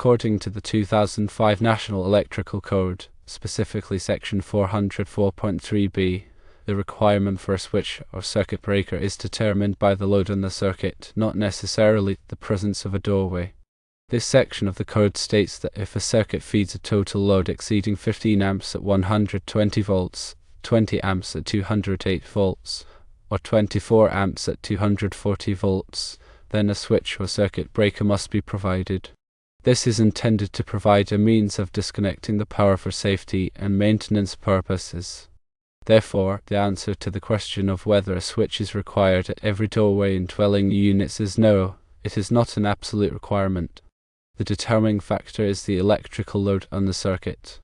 According to the 2005 National Electrical Code, specifically Section 404.3b, the requirement for a switch or circuit breaker is determined by the load on the circuit, not necessarily the presence of a doorway. This section of the code states that if a circuit feeds a total load exceeding 15 amps at 120 volts, 20 amps at 208 volts, or 24 amps at 240 volts, then a switch or circuit breaker must be provided. This is intended to provide a means of disconnecting the power for safety and maintenance purposes. Therefore, the answer to the question of whether a switch is required at every doorway in dwelling units is no, it is not an absolute requirement. The determining factor is the electrical load on the circuit.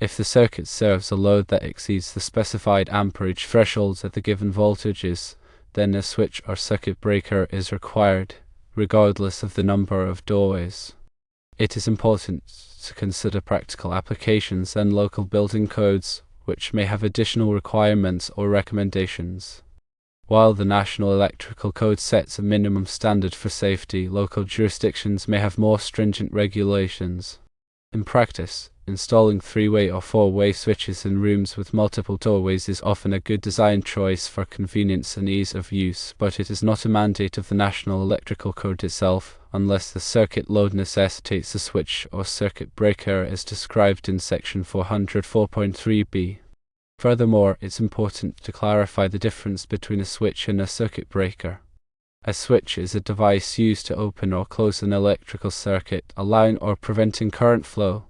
If the circuit serves a load that exceeds the specified amperage thresholds at the given voltages, then a switch or circuit breaker is required, regardless of the number of doorways. It is important to consider practical applications and local building codes, which may have additional requirements or recommendations. While the National Electrical Code sets a minimum standard for safety, local jurisdictions may have more stringent regulations. In practice, installing 3-way or 4-way switches in rooms with multiple doorways is often a good design choice for convenience and ease of use, but it is not a mandate of the National Electrical Code itself, unless the circuit load necessitates a switch or circuit breaker as described in Section 404.3b. Furthermore, it's important to clarify the difference between a switch and a circuit breaker. A switch is a device used to open or close an electrical circuit, allowing or preventing current flow.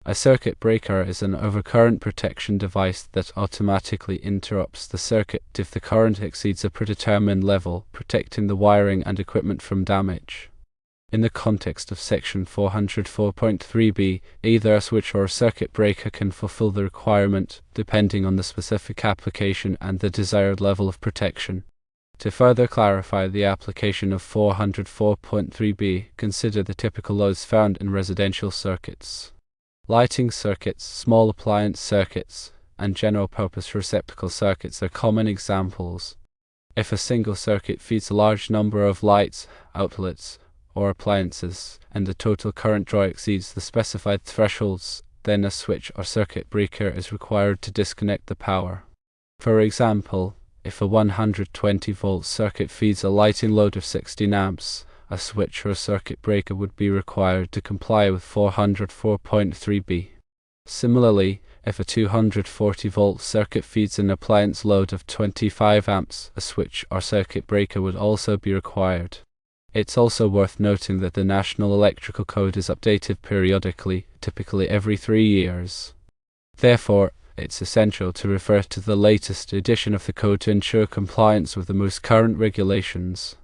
A circuit breaker is an overcurrent protection device that automatically interrupts the circuit if the current exceeds a predetermined level, protecting the wiring and equipment from damage. In the context of Section 404.3b, either a switch or a circuit breaker can fulfill the requirement, depending on the specific application and the desired level of protection. To further clarify the application of 404.3b, consider the typical loads found in residential circuits. Lighting circuits, small appliance circuits, and general-purpose receptacle circuits are common examples. If a single circuit feeds a large number of lights, outlets, or appliances, and the total current draw exceeds the specified thresholds, then a switch or circuit breaker is required to disconnect the power. For example, if a 120-volt circuit feeds a lighting load of 16 amps, a switch or a circuit breaker would be required to comply with 404.3b. Similarly, if a 240-volt circuit feeds an appliance load of 25 amps, a switch or circuit breaker would also be required. It's also worth noting that the National Electrical Code is updated periodically, typically every 3 years. Therefore, it's essential to refer to the latest edition of the code to ensure compliance with the most current regulations.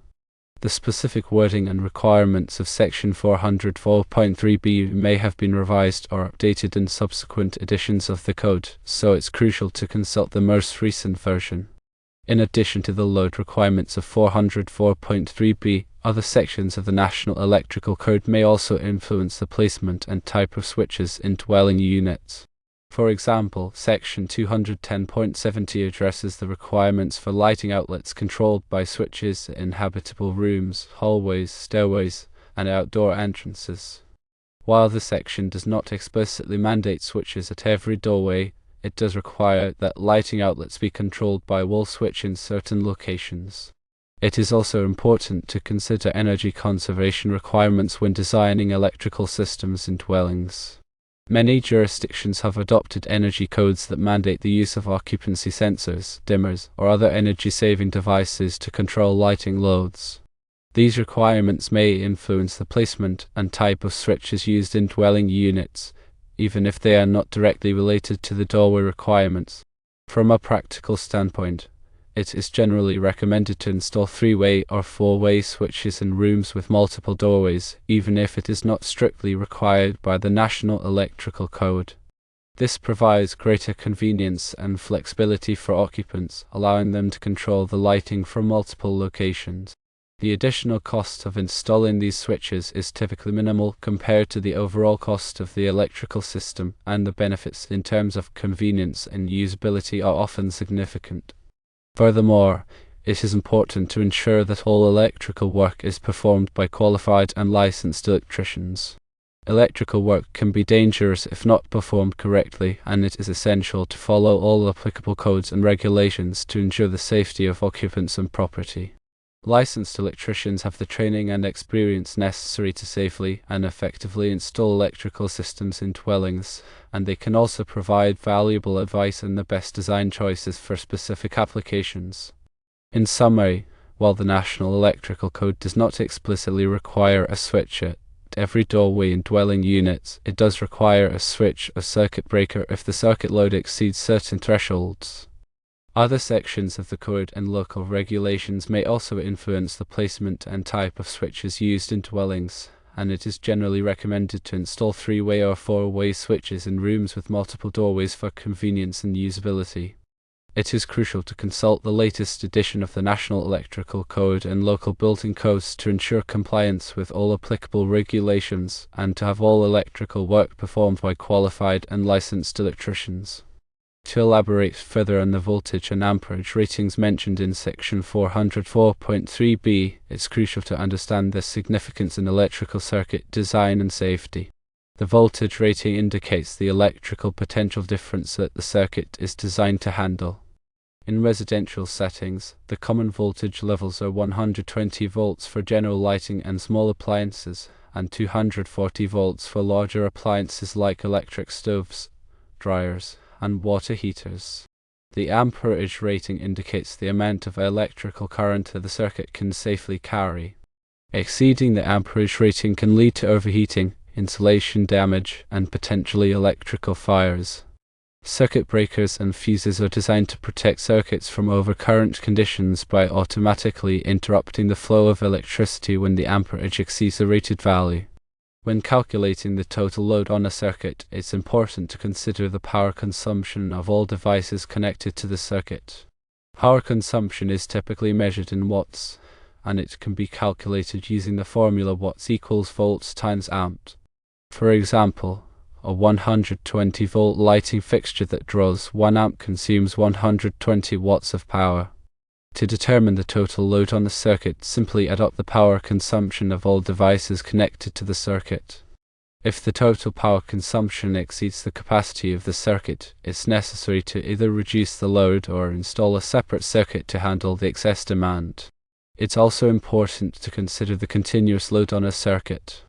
The specific wording and requirements of Section 404.3b may have been revised or updated in subsequent editions of the code, so it's crucial to consult the most recent version. In addition to the load requirements of 404.3b, other sections of the National Electrical Code may also influence the placement and type of switches in dwelling units. For example, Section 210.70 addresses the requirements for lighting outlets controlled by switches in habitable rooms, hallways, stairways, and outdoor entrances. While the section does not explicitly mandate switches at every doorway, it does require that lighting outlets be controlled by wall switch in certain locations. It is also important to consider energy conservation requirements when designing electrical systems in dwellings. Many jurisdictions have adopted energy codes that mandate the use of occupancy sensors, dimmers, or other energy-saving devices to control lighting loads. These requirements may influence the placement and type of switches used in dwelling units, even if they are not directly related to the doorway requirements. From a practical standpoint, it is generally recommended to install 3-way or 4-way switches in rooms with multiple doorways, even if it is not strictly required by the National Electrical Code. This provides greater convenience and flexibility for occupants, allowing them to control the lighting from multiple locations. The additional cost of installing these switches is typically minimal compared to the overall cost of the electrical system, and the benefits in terms of convenience and usability are often significant. Furthermore, it is important to ensure that all electrical work is performed by qualified and licensed electricians. Electrical work can be dangerous if not performed correctly, and it is essential to follow all applicable codes and regulations to ensure the safety of occupants and property. Licensed electricians have the training and experience necessary to safely and effectively install electrical systems in dwellings, and they can also provide valuable advice and the best design choices for specific applications. In summary, while the National Electrical Code does not explicitly require a switch at every doorway in dwelling units, it does require a switch or circuit breaker if the circuit load exceeds certain thresholds. Other sections of the code and local regulations may also influence the placement and type of switches used in dwellings, and it is generally recommended to install 3-way or 4-way switches in rooms with multiple doorways for convenience and usability. It is crucial to consult the latest edition of the National Electrical Code and local building codes to ensure compliance with all applicable regulations and to have all electrical work performed by qualified and licensed electricians. To elaborate further on the voltage and amperage ratings mentioned in section 404.3b, it's crucial to understand their significance in electrical circuit design and safety. The voltage rating indicates the electrical potential difference that the circuit is designed to handle. In residential settings, the common voltage levels are 120 volts for general lighting and small appliances, and 240 volts for larger appliances like electric stoves, dryers, and water heaters. The amperage rating indicates the amount of electrical current that the circuit can safely carry. Exceeding the amperage rating can lead to overheating, insulation damage, and potentially electrical fires. Circuit breakers and fuses are designed to protect circuits from overcurrent conditions by automatically interrupting the flow of electricity when the amperage exceeds the rated value. When calculating the total load on a circuit, it's important to consider the power consumption of all devices connected to the circuit. Power consumption is typically measured in watts, and it can be calculated using the formula watts equals volts times amp. For example, a 120-volt lighting fixture that draws 1 amp consumes 120 watts of power. To determine the total load on the circuit, simply add up the power consumption of all devices connected to the circuit. If the total power consumption exceeds the capacity of the circuit, it's necessary to either reduce the load or install a separate circuit to handle the excess demand. It's also important to consider the continuous load on a circuit.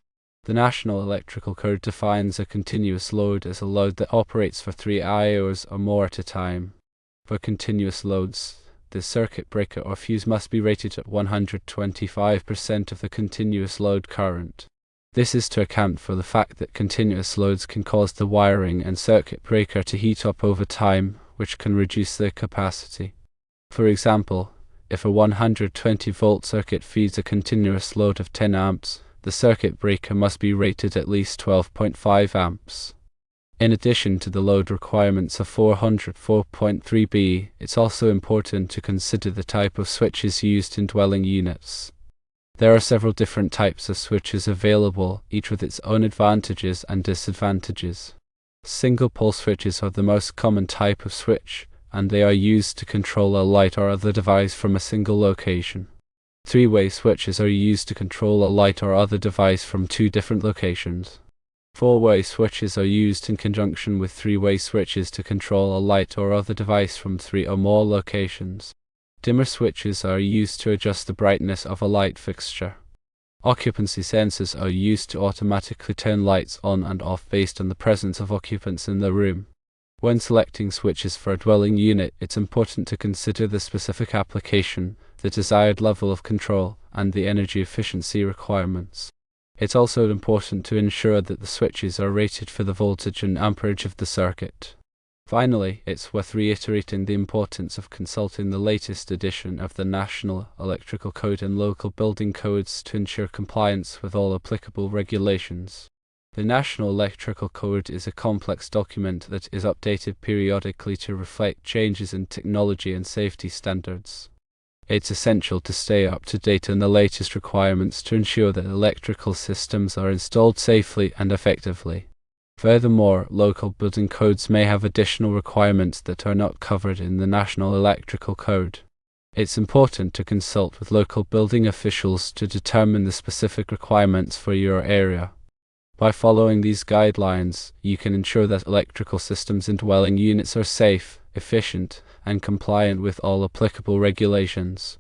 The National Electrical Code defines a continuous load as a load that operates for 3 hours or more at a time. For continuous loads, the circuit breaker or fuse must be rated at 125% of the continuous load current. This is to account for the fact that continuous loads can cause the wiring and circuit breaker to heat up over time, which can reduce their capacity. For example, if a 120-volt circuit feeds a continuous load of 10 amps, the circuit breaker must be rated at least 12.5 amps. In addition to the load requirements of 404.3b, it's also important to consider the type of switches used in dwelling units. There are several different types of switches available, each with its own advantages and disadvantages. Single-pole switches are the most common type of switch, and they are used to control a light or other device from a single location. 3-way switches are used to control a light or other device from 2 different locations. 4-way switches are used in conjunction with 3-way switches to control a light or other device from 3 or more locations. Dimmer switches are used to adjust the brightness of a light fixture. Occupancy sensors are used to automatically turn lights on and off based on the presence of occupants in the room. When selecting switches for a dwelling unit, it's important to consider the specific application, the desired level of control, and the energy efficiency requirements. It's also important to ensure that the switches are rated for the voltage and amperage of the circuit. Finally, it's worth reiterating the importance of consulting the latest edition of the National Electrical Code and local building codes to ensure compliance with all applicable regulations. The National Electrical Code is a complex document that is updated periodically to reflect changes in technology and safety standards. It's essential to stay up to date on the latest requirements to ensure that electrical systems are installed safely and effectively. Furthermore, local building codes may have additional requirements that are not covered in the National Electrical Code. It's important to consult with local building officials to determine the specific requirements for your area. By following these guidelines, you can ensure that electrical systems in dwelling units are safe, efficient, and compliant with all applicable regulations.